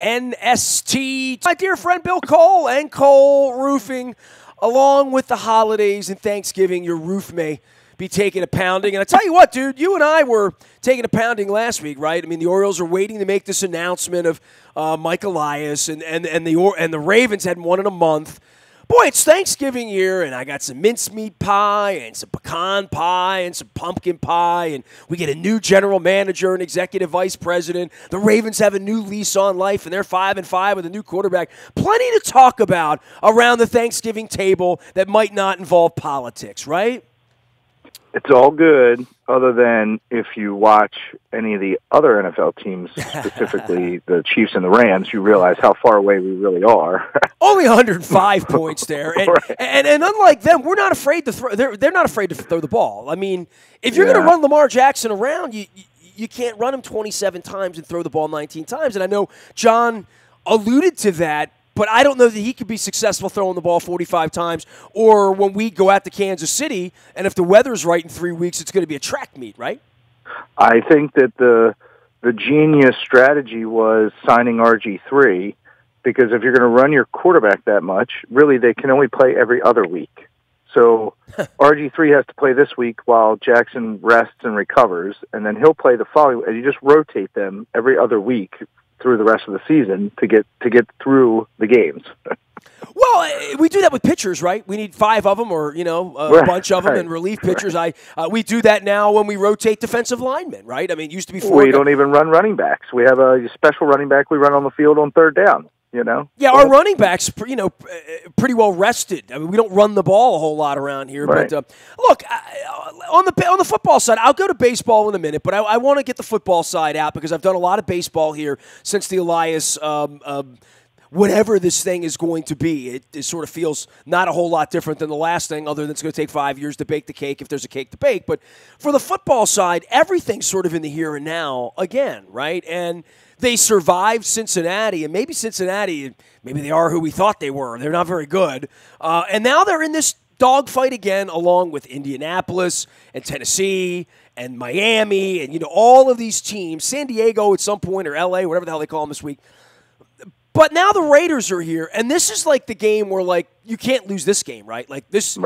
WNST. My dear friend Bill Cole and Cole Roofing, along with the holidays and Thanksgiving, your roof may be taking a pounding. And I tell you what, dude, you and I were taking a pounding last week, right? I mean, the Orioles are waiting to make this announcement of Mike Elias, and the Ravens hadn't won in a month. Boy, it's Thanksgiving here, and I got some mincemeat pie and some pecan pie and some pumpkin pie, and we get a new general manager and executive vice president. The Ravens have a new lease on life, and they're 5-5 with a new quarterback. Plenty to talk about around the Thanksgiving table that might not involve politics, right? It's all good, other than if you watch any of the other NFL teams, specifically the Chiefs and the Rams, you realize how far away we really are. Only 105 points there, and, right. and unlike them, we're not afraid to throw. They're not afraid to throw the ball. I mean, if you're going to run Lamar Jackson around, you can't run him 27 times and throw the ball 19 times. And I know John alluded to that. But I don't know that he could be successful throwing the ball 45 times, or when we go out to Kansas City, and if the weather's right in 3 weeks, it's going to be a track meet, right? I think that the genius strategy was signing RG3, because if you're going to run your quarterback that much, really they can only play every other week. So RG3 has to play this week while Jackson rests and recovers, and then he'll play the following, and you just rotate them every other week through the rest of the season to get through the games. Well, we do that with pitchers, right? We need 5 of them, or a bunch of them, and relief pitchers. Right. We do that now when we rotate defensive linemen, right? I mean, it used to be 4. We don't even run running backs. We have a special running back we run on the field on third down. Yeah, our running backs, pretty well rested. I mean, we don't run the ball a whole lot around here. Right. But look, on the football side, I'll go to baseball in a minute, but I want to get the football side out because I've done a lot of baseball here since the Elias. Whatever this thing is going to be, it sort of feels not a whole lot different than the last thing, other than it's going to take 5 years to bake the cake if there's a cake to bake. But for the football side, everything's sort of in the here and now again, right? And they survived Cincinnati, and maybe they are who we thought they were. They're not very good. And now they're in this dogfight again, along with Indianapolis and Tennessee and Miami and, all of these teams, San Diego at some point, or L.A., whatever the hell they call them this week. But now the Raiders are here, and this is like the game where, you can't lose this game, right? This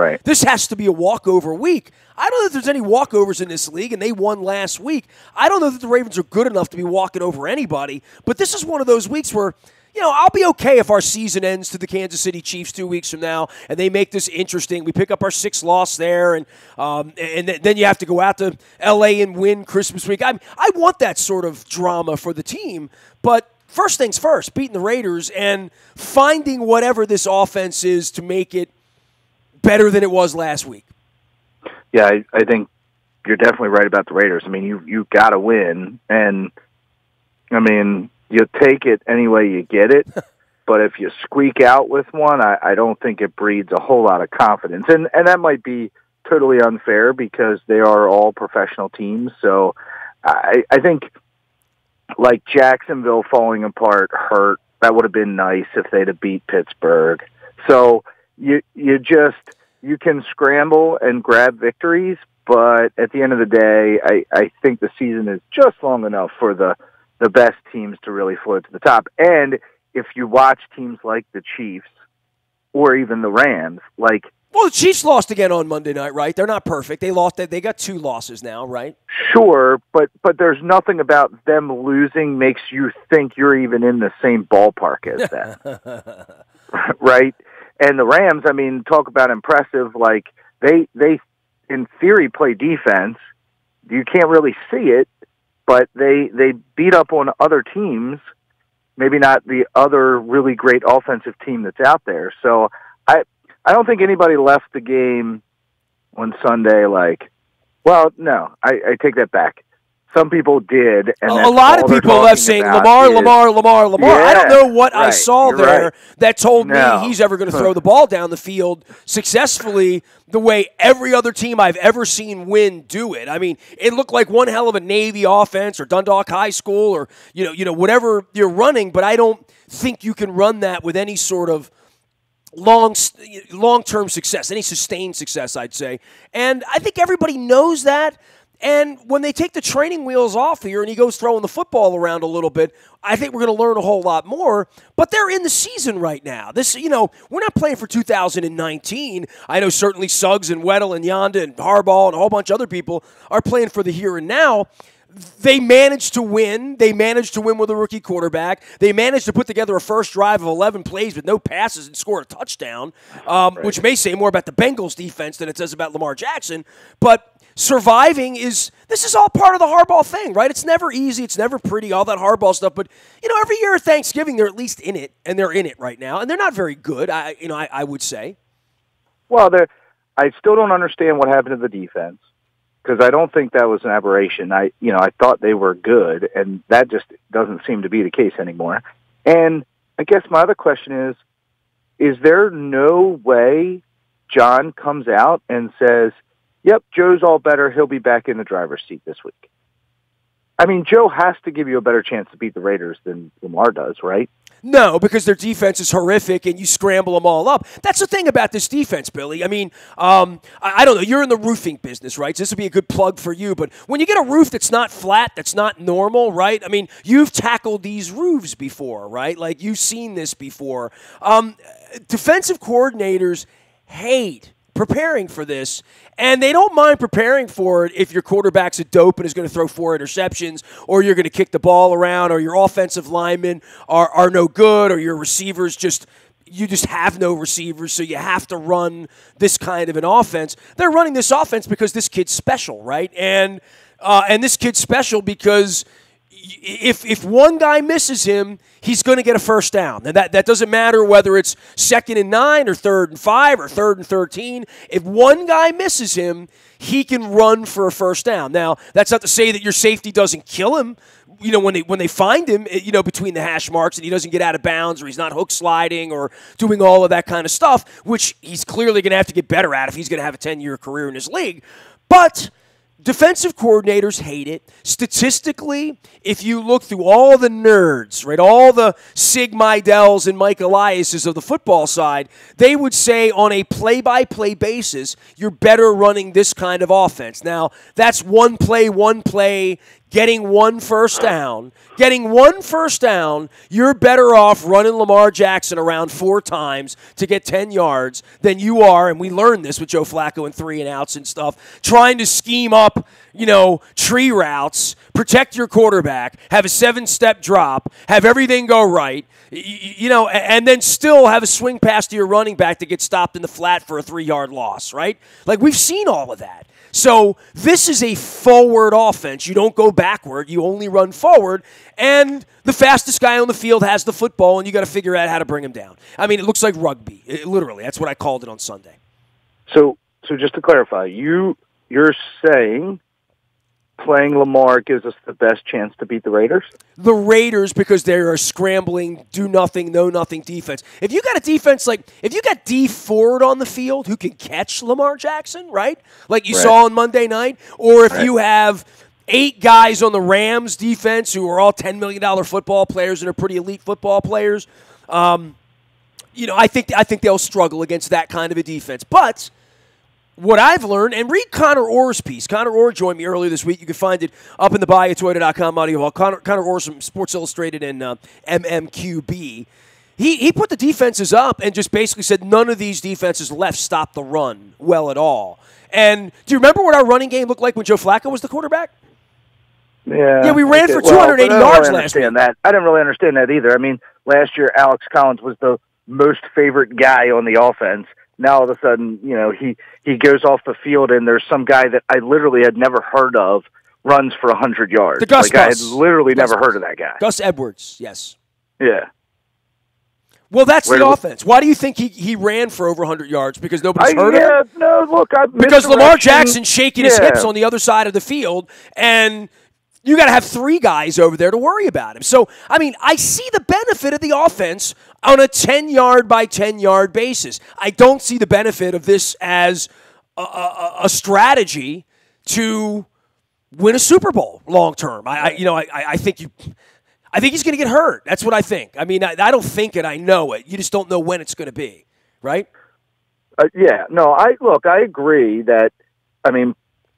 has to be a walkover week. I don't know if there's any walkovers in this league, and they won last week. I don't know that the Ravens are good enough to be walking over anybody, but this is one of those weeks where, I'll be okay if our season ends to the Kansas City Chiefs 2 weeks from now, and they make this interesting. We pick up our 6th loss there, and then you have to go out to L.A. and win Christmas week. I want that sort of drama for the team, but first things first, beating the Raiders and finding whatever this offense is to make it better than it was last week. Yeah, I think you're definitely right about the Raiders. I mean, you got to win, and I mean, you take it any way you get it. But if you squeak out with one, I don't think it breeds a whole lot of confidence, and that might be totally unfair because they are all professional teams. So I think, like Jacksonville falling apart hurt. That would have been nice if they'd have beat Pittsburgh. So you can scramble and grab victories, but at the end of the day, I think the season is just long enough for the best teams to really float to the top. And if you watch teams like the Chiefs or even the Rams, well, the Chiefs lost again on Monday night, right? They're not perfect. They lost. They got 2 losses now, right? Sure, but there's nothing about them losing makes you think you're even in the same ballpark as them, right? And the Rams, I mean, talk about impressive. They in theory play defense. You can't really see it, but they beat up on other teams. Maybe not the other really great offensive team that's out there. So I don't think anybody left the game on Sunday no, I take that back. Some people did. And a lot of people left saying Lamar. Yeah, I don't know what I saw you're there right. that told me he's ever going to throw the ball down the field successfully the way every other team I've ever seen win do it. I mean, it looked like one hell of a Navy offense or Dundalk High School or whatever you're running, but I don't think you can run that with any sort of long-term success, any sustained success, I'd say. And I think everybody knows that. And when they take the training wheels off here and he goes throwing the football around a little bit, I think we're going to learn a whole lot more. But they're in the season right now. We're not playing for 2019. I know certainly Suggs and Weddle and Yonda and Harbaugh and a whole bunch of other people are playing for the here and now. They managed to win. They managed to win with a rookie quarterback. They managed to put together a first drive of 11 plays with no passes and score a touchdown, which may say more about the Bengals defense than it says about Lamar Jackson. But surviving this is all part of the Harbaugh thing, right? It's never easy. It's never pretty, all that Harbaugh stuff. But, every year at Thanksgiving, they're at least in it, and they're in it right now. And they're not very good, I would say. Well, I still don't understand what happened to the defense, because I don't think that was an aberration. I thought they were good, and that just doesn't seem to be the case anymore. And I guess my other question is there no way John comes out and says, yep, Joe's all better, he'll be back in the driver's seat this week? I mean, Joe has to give you a better chance to beat the Raiders than Lamar does, right? No, because their defense is horrific and you scramble them all up. That's the thing about this defense, Billy. I mean, I don't know. You're in the roofing business, right? So this would be a good plug for you. But when you get a roof that's not flat, that's not normal, right? I mean, you've tackled these roofs before, right? Like, you've seen this before. Defensive coordinators hate preparing for this, and they don't mind preparing for it if your quarterback's a dope and is going to throw 4 interceptions, or you're going to kick the ball around, or your offensive linemen are no good, or your receivers you just have no receivers, so you have to run this kind of an offense. They're running this offense because this kid's special, right? And this kid's special because if one guy misses him, he's going to get a first down. And that doesn't matter whether it's 2nd and 9 or 3rd and 5 or 3rd and 13. If one guy misses him, he can run for a first down. Now, that's not to say that your safety doesn't kill him. When they find him, between the hash marks and he doesn't get out of bounds or he's not hook sliding or doing all of that kind of stuff, which he's clearly going to have to get better at if he's going to have a 10-year career in his league. But defensive coordinators hate it. Statistically, if you look through all the nerds, right, all the Sig Meidel's and Mike Elias's of the football side, they would say on a play-by-play basis, you're better running this kind of offense. Now, that's one play, getting one first down. Getting one first down, you're better off running Lamar Jackson around 4 times to get 10 yards than you are, and we learned this with Joe Flacco and 3-and-outs and stuff, trying to scheme up, tree routes, protect your quarterback, have a 7-step drop, have everything go right, and then still have a swing pass to your running back to get stopped in the flat for a 3-yard loss, right? Like, we've seen all of that. So this is a forward offense. You don't go backward. You only run forward. And the fastest guy on the field has the football, and you got to figure out how to bring him down. I mean, it looks like rugby. Literally, that's what I called it on Sunday. So just to clarify, you're saying playing Lamar gives us the best chance to beat the Raiders? The Raiders, because they are scrambling, do-nothing, know-nothing defense. If you got a defense if you got D Ford on the field who can catch Lamar Jackson, right, like you saw on Monday night, or if you have 8 guys on the Rams defense who are all $10 million football players and are pretty elite football players, I think they'll struggle against that kind of a defense. But what I've learned, and read Connor Orr's piece. Connor Orr joined me earlier this week. You can find it up in the bio at Toyota.com audio hall. Connor Orr from Sports Illustrated and MMQB. He put the defenses up and just basically said none of these defenses left stopped the run well at all. And do you remember what our running game looked like when Joe Flacco was the quarterback? Yeah, we ran for 280 yards last year. I didn't really understand that either. I mean, last year Alex Collins was the most favorite guy on the offense. Now all of a sudden, he goes off the field and there's some guy that I literally had never heard of runs for 100 yards. The Gus I had literally never heard of that guy. Gus Edwards, yes. Yeah. Well, that's the offense. Why do you think he ran for over 100 yards? Because nobody's heard of him? No, look. Because Lamar Jackson's shaking his hips on the other side of the field, and you got to have 3 guys over there to worry about him. So, I mean, I see the benefit of the offense on a 10-yard by 10-yard basis. I don't see the benefit of this as a strategy to win a Super Bowl long term. I think he's going to get hurt. That's what I think. I mean, I don't think it. I know it. You just don't know when it's going to be, right? Yeah. No, I agree that, I mean,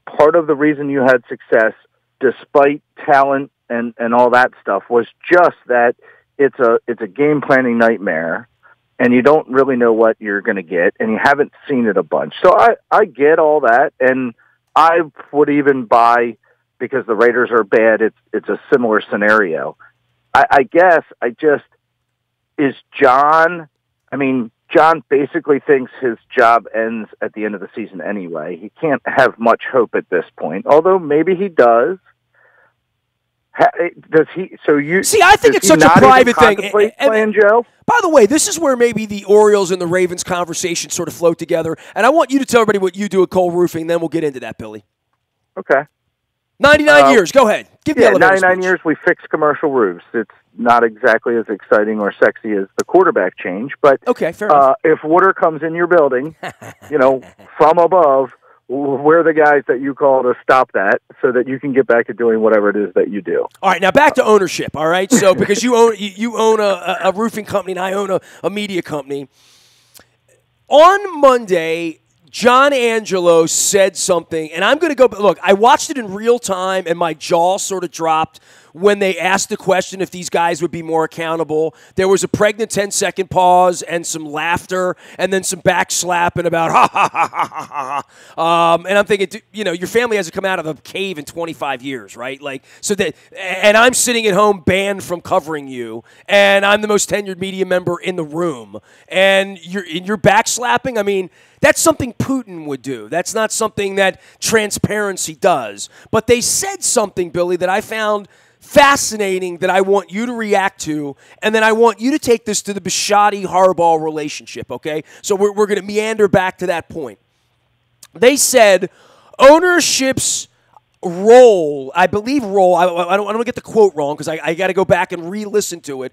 part of the reason you had success, despite talent and all that stuff, was just that it's a game planning nightmare, and you don't really know what you're going to get, and you haven't seen it a bunch. So I get all that, and I would even buy, because the Raiders are bad, it's a similar scenario. I guess is John. I mean, John basically thinks his job ends at the end of the season anyway. He can't have much hope at this point, although maybe he does. Does he? So you see? I think it's such a private thing. Playing Joe. By the way, this is where maybe the Orioles and the Ravens conversation sort of float together. And I want you to tell everybody what you do at Cole Roofing. Then we'll get into that, Billy. Okay. 99 years. Go ahead. Give the elevator 99 speech. years we fix commercial roofs. It's not exactly as exciting or sexy as the quarterback change, but okay, fair enough. If water comes in your building, from above, we're the guys that you call to stop that so that you can get back to doing whatever it is that you do. All right, now back to ownership, all right? So because you own a roofing company and I own a media company. On Monday, John Angelos said something, and I'm going to go – look, I watched it in real time, and my jaw sort of dropped when they asked the question if these guys would be more accountable. There was a pregnant 10-second pause and some laughter and then some backslapping about ha, ha, ha, ha, ha, ha. And I'm thinking, your family hasn't come out of a cave in 25 years, right? And I'm sitting at home banned from covering you, and I'm the most tenured media member in the room. And you're backslapping? I mean, that's something Putin would do. That's not something that transparency does. But they said something, Billy, that I found fascinating that I want you to react to, and then I want you to take this to the Bisciotti-Harbaugh relationship, okay? So we're going to meander back to that point. They said ownership's role, I believe role, I don't want to get the quote wrong because I got to go back and re-listen to it.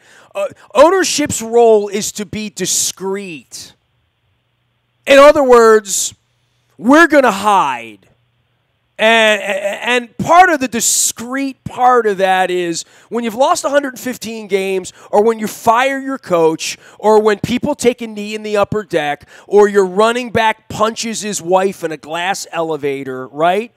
Ownership's role is to be discreet. In other words, we're going to hide. And part of the discreet part of that is when you've lost 115 games, or when you fire your coach, or when people take a knee in the upper deck, or your running back punches his wife in a glass elevator, right?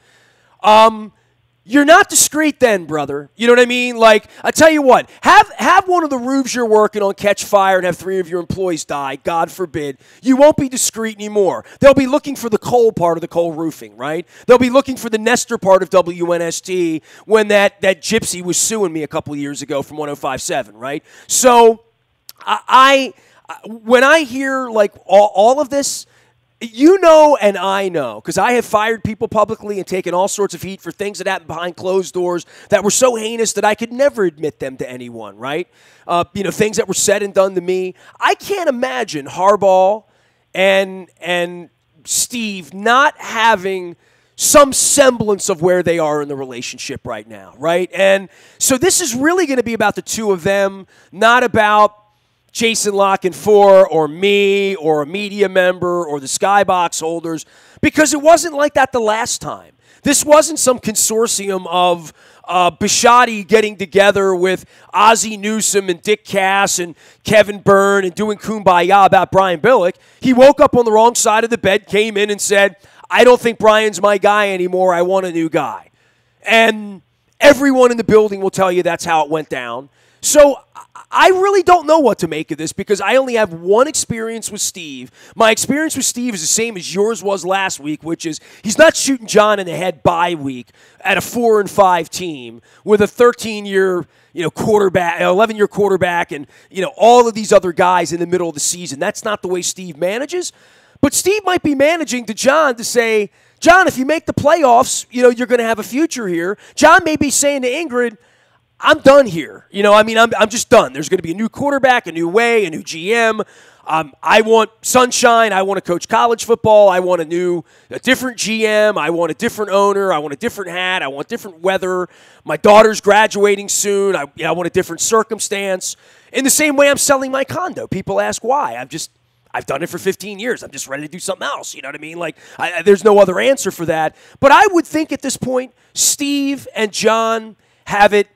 You're not discreet then, brother. You know what I mean? Like, I tell you what, have one of the roofs you're working on catch fire and have 3 of your employees die, God forbid. You won't be discreet anymore. They'll be looking for the Cole part of the Cole Roofing, right? They'll be looking for the Nestor part of WNST when that gypsy was suing me a couple years ago from 105.7, right? So when I hear like all of this, and I know, because I have fired people publicly and taken all sorts of heat for things that happened behind closed doors that were so heinous that I could never admit them to anyone, right? Things that were said and done to me. I can't imagine Harbaugh and Steve not having some semblance of where they are in the relationship right now, right? And so this is really going to be about the two of them, not about Jason Lockenfor or me or a media member or the Skybox holders, because it wasn't like that the last time. This wasn't some consortium of Bisciotti getting together with Ozzie Newsome and Dick Cass and Kevin Byrne and doing kumbaya about Brian Billick. He woke up on the wrong side of the bed, came in and said, I don't think Brian's my guy anymore. I want a new guy. And everyone in the building will tell you that's how it went down. So I really don't know what to make of this because I only have one experience with Steve. My experience with Steve is the same as yours was last week, which is he's not shooting John in the head bye week at a 4-5 team with a 13-year quarterback, 11-year quarterback, and all of these other guys in the middle of the season. That's not the way Steve manages. But Steve might be managing to John to say, John, if you make the playoffs, you're going to have a future here. John may be saying to Ingrid, I'm done here. I'm just done. There's going to be a new quarterback, a new way, a new GM. I want sunshine. I want to coach college football. I want a different GM. I want a different owner. I want a different hat. I want different weather. My daughter's graduating soon. I want a different circumstance. In the same way I'm selling my condo. People ask why. I've done it for 15 years. I'm just ready to do something else. You know what I mean? There's no other answer for that. But I would think at this point, Steve and John have it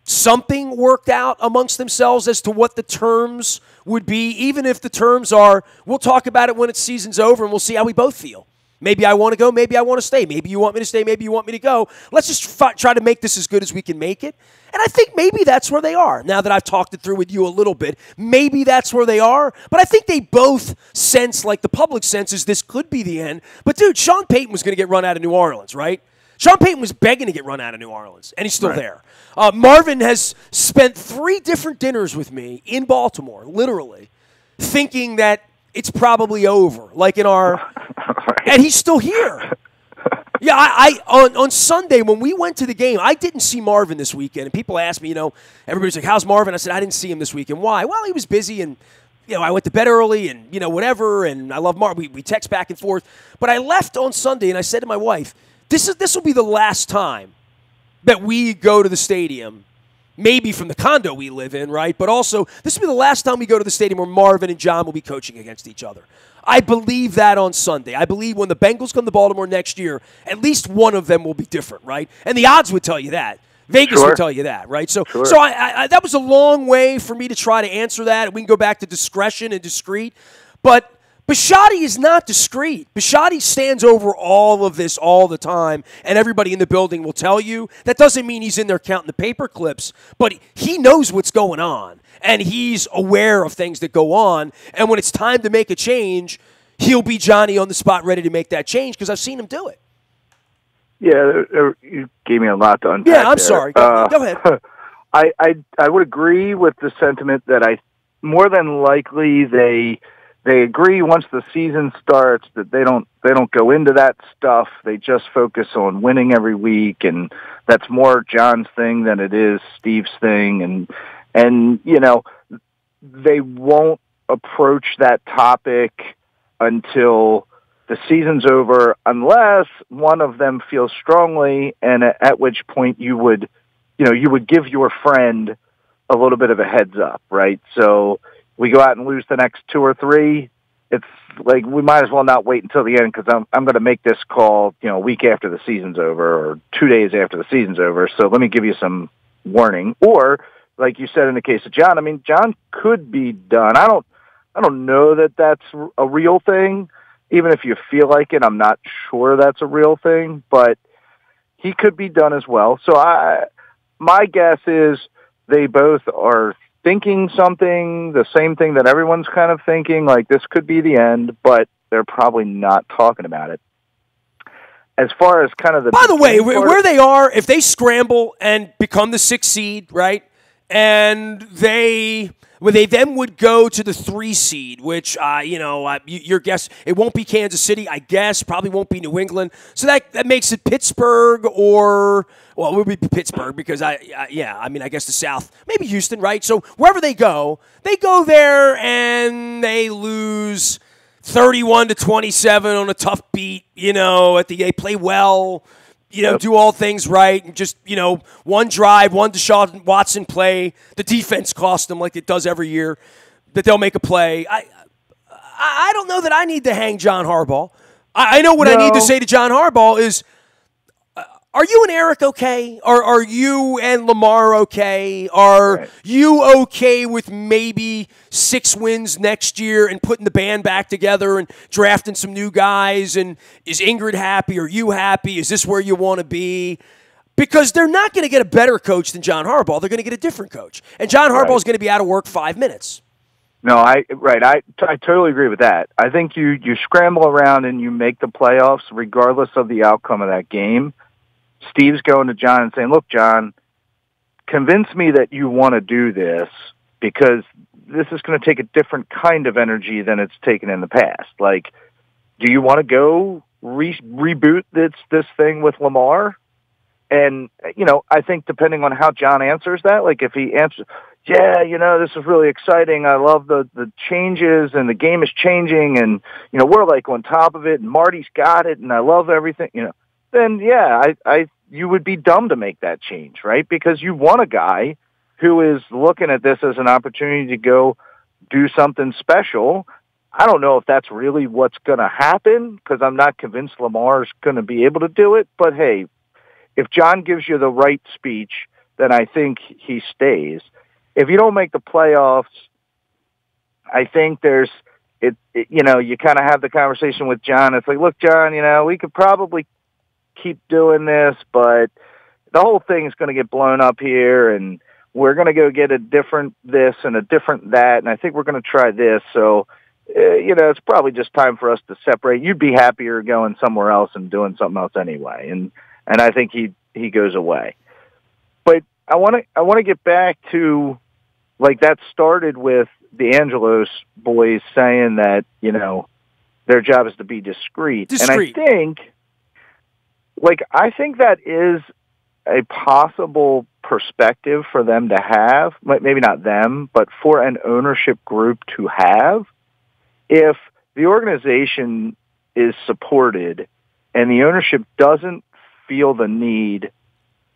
something worked out amongst themselves as to what the terms would be, even if the terms are, we'll talk about it when its season's over and we'll see how we both feel. Maybe I want to go, maybe I want to stay. Maybe you want me to stay, maybe you want me to go. Let's just try to make this as good as we can make it. And I think maybe that's where they are. Now that I've talked it through with you a little bit, maybe that's where they are. But I think they both sense, like the public senses, this could be the end. But, dude, Sean Payton was going to get run out of New Orleans, right? Sean Payton was begging to get run out of New Orleans, and he's still there. Marvin has spent 3 different dinners with me in Baltimore, literally, thinking that it's probably over, like in our – and he's still here. Yeah, on Sunday when we went to the game, I didn't see Marvin this weekend. And people asked me, everybody's like, how's Marvin? I said, I didn't see him this weekend. Why? Well, he was busy and, I went to bed early and, whatever. And I love Marvin. We text back and forth. But I left on Sunday and I said to my wife, this will be the last time that we go to the stadium, maybe from the condo we live in, right? But also, this will be the last time we go to the stadium where Marvin and John will be coaching against each other. I believe that on Sunday. I believe when the Bengals come to Baltimore next year, at least one of them will be different, right? And the odds would tell you that. Vegas would tell you that, right? So I that was a long way for me to try to answer that. We can go back to discretion and discreet. But Bisciotti is not discreet. Bisciotti stands over all of this all the time, and everybody in the building will tell you. That doesn't mean he's in there counting the paper clips, but he knows what's going on, and he's aware of things that go on. And when it's time to make a change, he'll be Johnny on the spot ready to make that change because I've seen him do it. Yeah, you gave me a lot to unpack. Yeah, I'm sorry. Go ahead. I would agree with the sentiment that more than likely they agree once the season starts that they don't go into that stuff. They just focus on winning every week, and that's more John's thing than it is Steve's thing. And they won't approach that topic until the season's over, unless one of them feels strongly, and at which point you would give your friend a little bit of a heads up, right? So we go out and lose the next 2 or 3, it's like we might as well not wait until the end because I'm going to make this call, a week after the season's over or 2 days after the season's over. So let me give you some warning. Or, like you said in the case of John, I mean, John could be done. I don't know that that's a real thing. Even if you feel like it, I'm not sure that's a real thing. But he could be done as well. So my guess is they both are thinking something, the same thing that everyone's kind of thinking, like this could be the end, but they're probably not talking about it. As far as kind of the... By the way, where they are, if they scramble and become the 6th seed, right, and they then would go to the 3 seed, which, your guess, it won't be Kansas City, I guess, probably won't be New England. So that makes it Pittsburgh or... Well, it would be Pittsburgh because, I guess the South, maybe Houston, right? So wherever they go there and they lose 31-27 on a tough beat, they play well, do all things right, and just, one drive, one Deshaun Watson play, the defense cost them like it does every year, that they'll make a play. I don't know that I need to hang John Harbaugh. I know what I need to say to John Harbaugh is, are you and Eric okay? Are you and Lamar okay? Are you okay with maybe 6 wins next year and putting the band back together and drafting some new guys? And is Ingrid happy? Are you happy? Is this where you want to be? Because they're not going to get a better coach than John Harbaugh. They're going to get a different coach. And John Harbaugh is going to be out of work 5 minutes. No, I totally agree with that. I think you scramble around and you make the playoffs regardless of the outcome of that game. Steve's going to John and saying, look, John, convince me that you want to do this because this is going to take a different kind of energy than it's taken in the past. Like, do you want to go reboot this thing with Lamar? And, I think depending on how John answers that, like if he answers, yeah, this is really exciting. I love the changes and the game is changing and, we're like on top of it and Marty's got it and I love everything, then yeah, you would be dumb to make that change, right? Because you want a guy who is looking at this as an opportunity to go do something special. I don't know if that's really what's going to happen because I'm not convinced Lamar's going to be able to do it. But hey, if John gives you the right speech, then I think he stays. If you don't make the playoffs, I think there's you kind of have the conversation with John. It's like, look, John, we could probably keep doing this, but the whole thing is going to get blown up here, and we're going to go get a different this and a different that, and I think we're going to try this. So, it's probably just time for us to separate. You'd be happier going somewhere else and doing something else anyway. And I think he goes away. But I want to get back to, like, that started with the Angelos boys saying that, their job is to be discreet. And I think that is a possible perspective for them to have, maybe not them, but for an ownership group to have, if the organization is supported and the ownership doesn't feel the need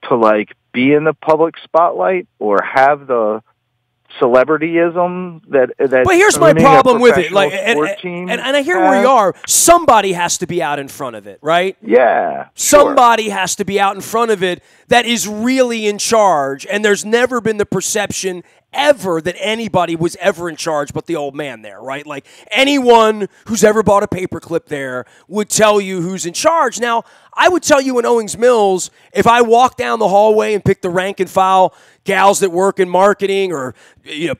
to, like, be in the public spotlight or have the celebrityism that. But here's my problem with it, like, and I hear where you are. Somebody has to be out in front of it, right? Yeah, somebody has to be out in front of it that is really in charge, and there's never been the perception ever that anybody was ever in charge but the old man there, right? Like, anyone who's ever bought a paperclip there would tell you who's in charge. Now, I would tell you in Owings Mills, if I walk down the hallway and pick the rank and file gals that work in marketing, or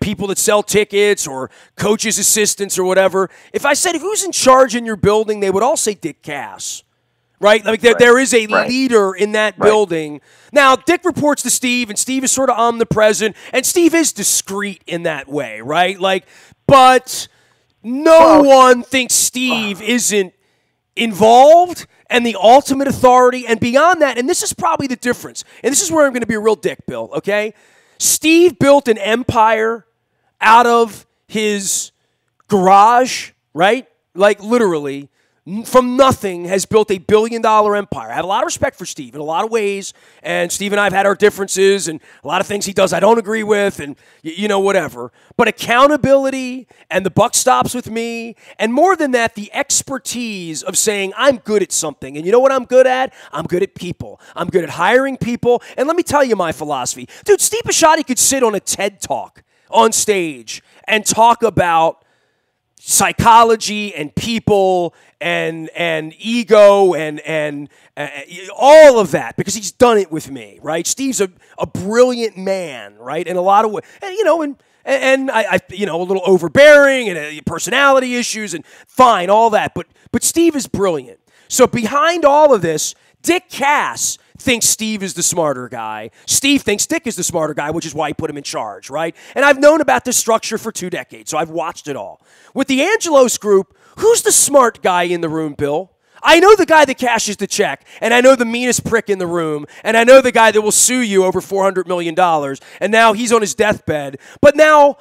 people that sell tickets, or coaches' assistants, or whatever, if I said who's in charge in your building, they would all say Dick Cass. Right? Like, there is a leader in that building. Now, Dick reports to Steve, and Steve is sort of omnipresent, and Steve is discreet in that way, right? Like, but no one thinks Steve isn't involved and the ultimate authority, and beyond that, and this is probably the difference, and this is where I'm going to be a real dick, Bill, okay? Steve built an empire out of his garage, right? Like, literally, from nothing, has built a billion-dollar empire. I have a lot of respect for Steve in a lot of ways, and Steve and I have had our differences, and a lot of things he does I don't agree with, and, whatever. But accountability, and the buck stops with me, and more than that, the expertise of saying, I'm good at something. And you know what I'm good at? I'm good at people. I'm good at hiring people. And let me tell you my philosophy. Dude, Steve Bisciotti could sit on a TED Talk on stage and talk about psychology and people and ego and all of that, because he's done it with me, right? Steve's a brilliant man, right? In a lot of ways, and I a little overbearing and personality issues, and fine, all that, but Steve is brilliant. So behind all of this, Dick Cass thinks Steve is the smarter guy. Steve thinks Dick is the smarter guy, which is why he put him in charge, right? And I've known about this structure for 2 decades, so I've watched it all. With the Angelos group, who's the smart guy in the room, Bill? I know the guy that cashes the check, and I know the meanest prick in the room, and I know the guy that will sue you over $400 million, and now he's on his deathbed. But now,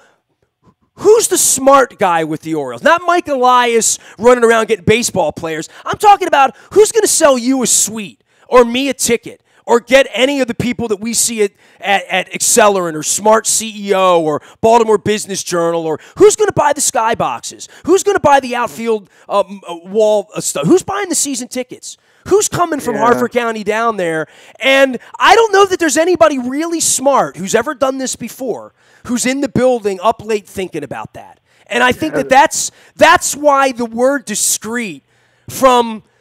who's the smart guy with the Orioles? Not Mike Elias running around getting baseball players. I'm talking about who's going to sell you a suite, or me a ticket, or get any of the people that we see at Accelerant or Smart CEO or Baltimore Business Journal, or who's going to buy the skyboxes? Who's going to buy the outfield wall stuff? Who's buying the season tickets? Who's coming from Harford County down there? And I don't know that there's anybody really smart who's ever done this before who's in the building up late thinking about that. And I think that's why the word discreet from –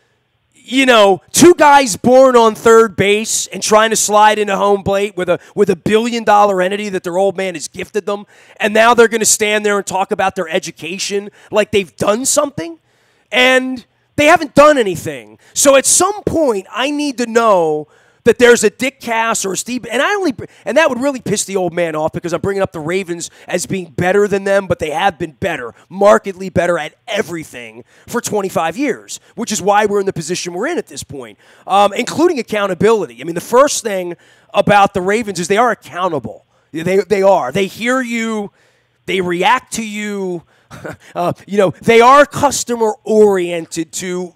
2 guys born on third base and trying to slide into home plate with a $1 billion entity that their old man has gifted them, and now they're going to stand there and talk about their education like they've done something, and they haven't done anything. So at some point, I need to know that there's a Dick Cass or a Steve, and that would really piss the old man off, because I'm bringing up the Ravens as being better than them, but they have been better, markedly better at everything for 25 years, which is why we're in the position we're in at this point, including accountability. I mean, the first thing about the Ravens is they are accountable. They are. They hear you. They react to you. They are customer-oriented to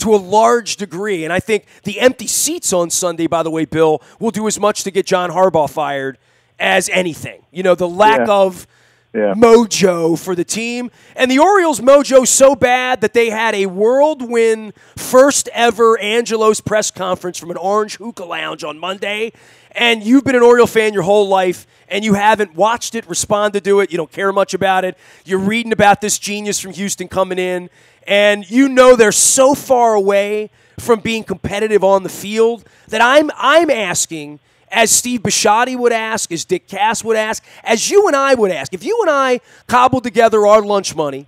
a large degree. And I think the empty seats on Sunday, by the way, Bill, will do as much to get John Harbaugh fired as anything. The lack of mojo for the team. And the Orioles' mojo so bad that they had a whirlwind first ever Angelos press conference from an orange hookah lounge on Monday. and you've been an Oriole fan your whole life, and you haven't watched it, responded to it, you don't care much about it, you're reading about this genius from Houston coming in, and you know they're so far away from being competitive on the field that I'm asking, as Steve Bisciotti would ask, as Dick Cass would ask, as you and I would ask, if you and I cobbled together our lunch money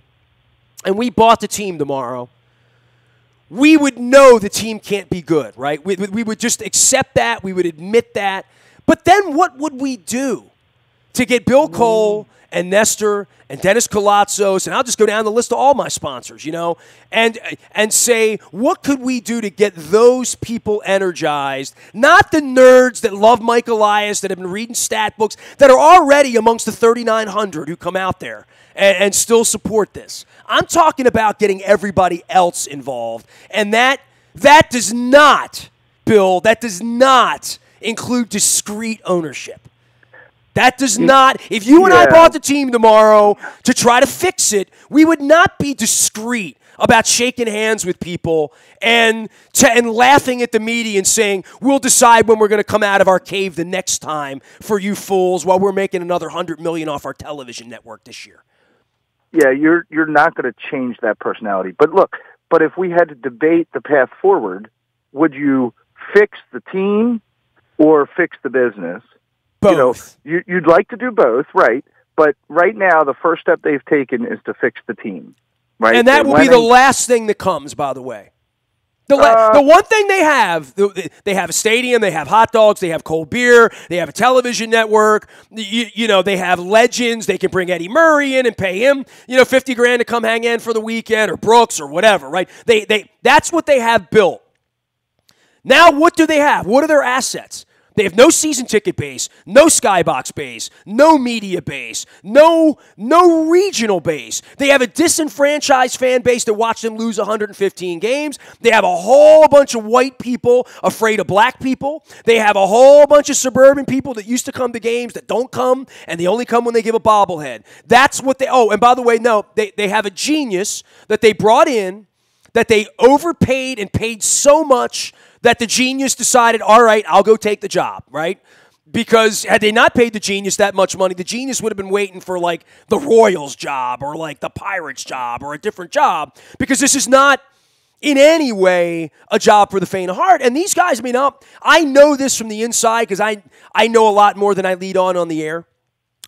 and we bought the team tomorrow, we would know the team can't be good, right? We would just accept that. We would admit that. But then what would we do to get Bill Cole and Nestor and Dennis Colazzos, and I'll just go down the list of all my sponsors, and say, what could we do to get those people energized? Not the nerds that love Mike Elias, that have been reading stat books, that are already amongst the 3,900 who come out there and still support this. I'm talking about getting everybody else involved, and that does not, Bill, that does not include discrete ownership. That does not, if you and I bought the team tomorrow to try to fix it, we would not be discreet about shaking hands with people and laughing at the media and saying, we'll decide when we're going to come out of our cave the next time for you fools while we're making another $100 million off our television network this year. Yeah, you're not going to change that personality. But look, if we had to debate the path forward, would you fix the team or fix the business? Both. You'd like to do both, right? But right now, the first step they've taken is to fix the team, right? And that will be the last thing that comes, by the way. The one thing they have a stadium, they have hot dogs, they have cold beer, they have a television network, they have legends, they can bring Eddie Murray in and pay him, $50,000 to come hang in for the weekend, or Brooks or whatever, right? That's what they have built. Now, what do they have? What are their assets? They have no season ticket base, no skybox base, no media base, no regional base. They have a disenfranchised fan base that watched them lose 115 games. They have a whole bunch of white people afraid of black people. They have a whole bunch of suburban people that used to come to games that don't come, and they only come when they give a bobblehead. That's what they – and by the way, no, they have a genius that they brought in, that they overpaid and paid so much that the genius decided, all right, I'll go take the job, right? Because had they not paid the genius that much money, the genius would have been waiting for like the Royals job or like the Pirates job or a different job, because this is not in any way a job for the faint of heart. And these guys, I know this from the inside because I know a lot more than I lead on the air.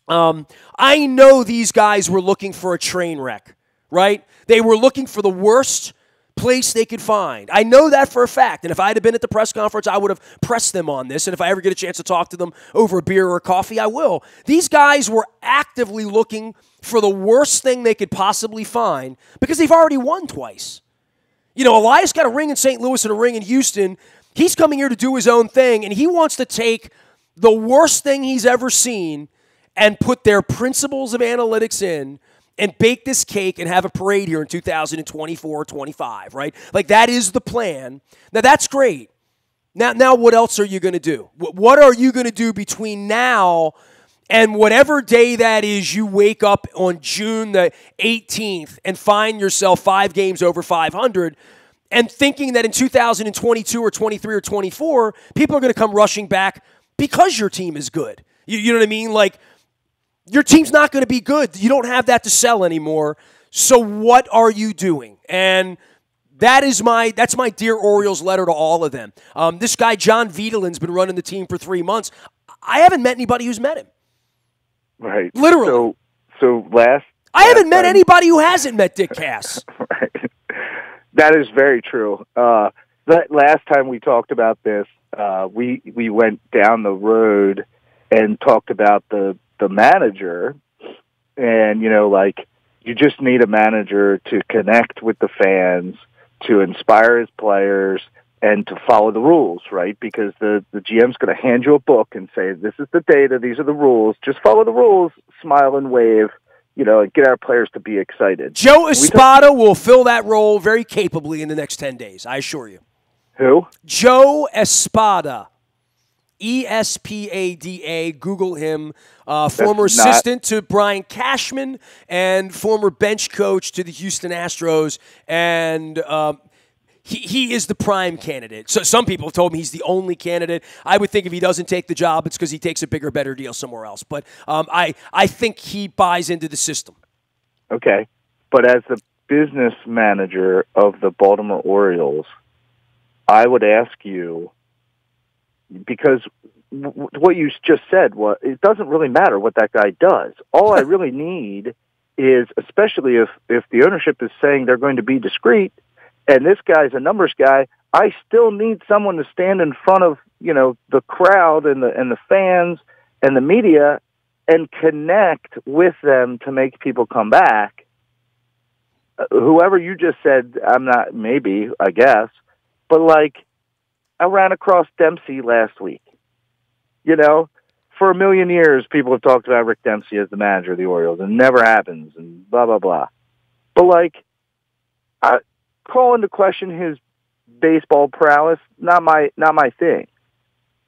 I know these guys were looking for a train wreck, right? They were looking for the worst place they could find. I know that for a fact. And if I had been at the press conference, I would have pressed them on this. And if I ever get a chance to talk to them over a beer or a coffee, I will. These guys were actively looking for the worst thing they could possibly find because they've already won twice. Elias got a ring in St. Louis and a ring in Houston. He's coming here to do his own thing, and he wants to take the worst thing he's ever seen and put their principles of analytics in and bake this cake and have a parade here in 2024 or 25, right? Like, that is the plan. Now, that's great. Now what else are you going to do? What are you going to do between now and whatever day that is you wake up on June the 18th and find yourself 5 games over 500 and thinking that in 2022 or 23 or 24, people are going to come rushing back because your team is good? You know what I mean? Like, your team's not going to be good. You don't have that to sell anymore. So what are you doing? And that's my Dear Orioles letter to all of them. This guy, John Vitalin's been running the team for 3 months. I haven't met anybody who's met him. Right. Literally. So I haven't met anybody who hasn't met Dick Cass. Right. That is very true. That last time we talked about this, we went down the road and talked about the manager, and you just need a manager to connect with the fans, to inspire his players, and to follow the rules, right? Because the GM's going to hand you a book and say, this is the data, these are the rules, just follow the rules, smile and wave, and get our players to be excited. Joe Espada will fill that role very capably in the next 10 days, I assure you. Who? Joe Espada. Espada. Google him. Former assistant to Brian Cashman and former bench coach to the Houston Astros. And he is the prime candidate. So some people have told me he's the only candidate. I would think if he doesn't take the job, it's because he takes a bigger, better deal somewhere else. But I think he buys into the system. Okay. But as the business manager of the Baltimore Orioles, I would ask you, because what you just said, it doesn't really matter what that guy does. All I really need is, especially if the ownership is saying they're going to be discreet, and this guy's a numbers guy, I still need someone to stand in front of, the crowd and the fans and the media and connect with them to make people come back. Whoever you just said, I'm not, maybe, I guess, but I ran across Dempsey last week. For a million years, people have talked about Rick Dempsey as the manager of the Orioles, and it never happens, and blah, blah, blah. But, I call into question his baseball prowess, not my thing.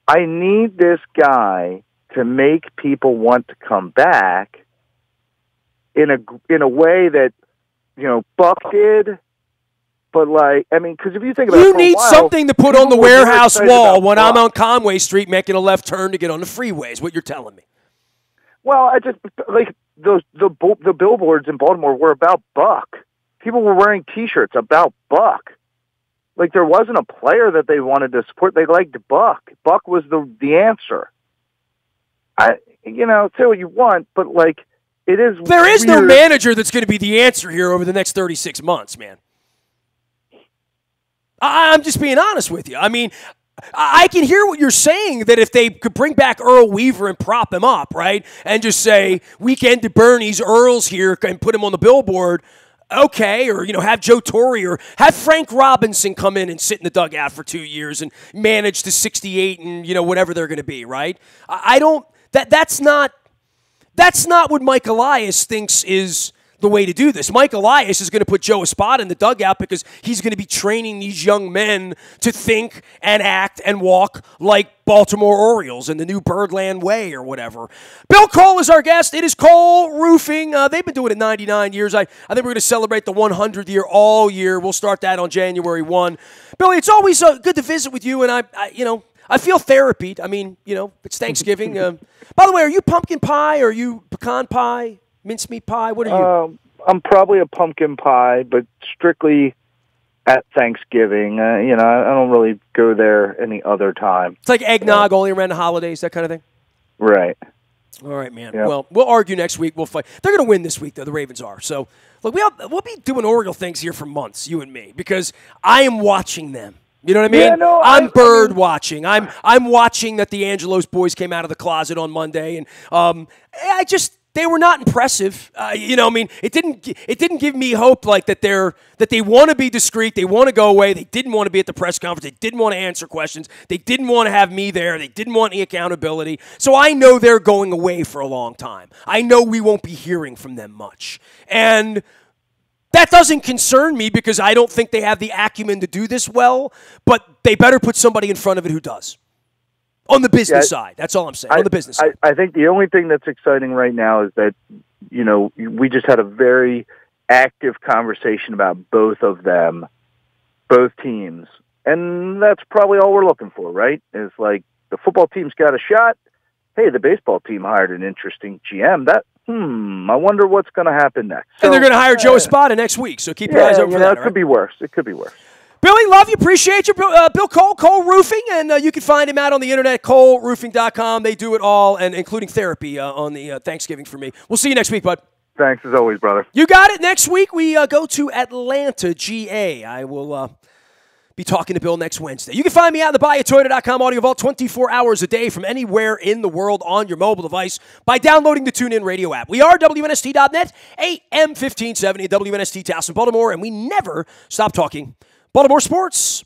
I need this guy to make people want to come back in a way that, Buck did. But, because if you think about it, you need something to put on the warehouse wall when I'm on Conway Street making a left turn to get on the freeway, is what you're telling me. Well, I just, the billboards in Baltimore were about Buck. People were wearing T-shirts about Buck. There wasn't a player that they wanted to support. They liked Buck. Buck was the answer. Say what you want, but, it is There is weird. no manager that's going to be the answer here over the next 36 months, man. I'm just being honest with you. I mean, I can hear what you're saying, that if they could bring back Earl Weaver and prop him up, right, and just say, Weekend at Bernie's, Earl's here, and put him on the billboard, okay, or, have Joe Torre or have Frank Robinson come in and sit in the dugout for 2 years and manage the 68 and, whatever they're going to be, right? That's not what Mike Elias thinks is the way to do this. Mike Elias is going to put Joe Espada in the dugout because he's going to be training these young men to think and act and walk like Baltimore Orioles in the new Birdland way or whatever. Bill Cole is our guest. It is Cole Roofing. They've been doing it 99 years. I think we're going to celebrate the 100th year all year. We'll start that on January 1. Billy, it's always good to visit with you, and I feel therapied. I mean, it's Thanksgiving. By the way, are you pumpkin pie or are you pecan pie? Mincemeat pie? What are you? I'm probably a pumpkin pie, but strictly at Thanksgiving. I don't really go there any other time. It's like eggnog only around the holidays, that kind of thing? Right. All right, man. Yep. Well, we'll argue next week. We'll fight. They're going to win this week, though. The Ravens are. So, look, we'll be doing Oriole things here for months, you and me, because I am watching them. You know what I mean? Yeah, no, I'm bird watching. I'm watching that the Angelos boys came out of the closet on Monday, and they were not impressive. It didn't give me hope that they want to be discreet, they want to go away, they didn't want to be at the press conference, they didn't want to answer questions, they didn't want to have me there, they didn't want any accountability. So I know they're going away for a long time. I know we won't be hearing from them much. And that doesn't concern me because I don't think they have the acumen to do this well, but they better put somebody in front of it who does. On the business side. That's all I'm saying. On the business side. I think the only thing that's exciting right now is that, we just had a very active conversation about both of them, both teams. And that's probably all we're looking for, right? Is the football team's got a shot. Hey, the baseball team hired an interesting GM. I wonder what's going to happen next. And they're going to hire Joe Espada next week, so keep your eyes open for that. It could be worse. It could be worse. Billy, love you. Appreciate you. Bill Cole, Cole Roofing, and you can find him out on the internet, ColeRoofing.com. They do it all, and including therapy on the Thanksgiving for me. We'll see you next week, bud. Thanks, as always, brother. You got it. Next week, we go to Atlanta, GA. I will be talking to Bill next Wednesday. You can find me out in the BuyAToyota.com audio vault 24 hours a day from anywhere in the world on your mobile device by downloading the TuneIn Radio app. We are WNST.net, AM 1570, WNST Towson, Baltimore, and we never stop talking Baltimore sports.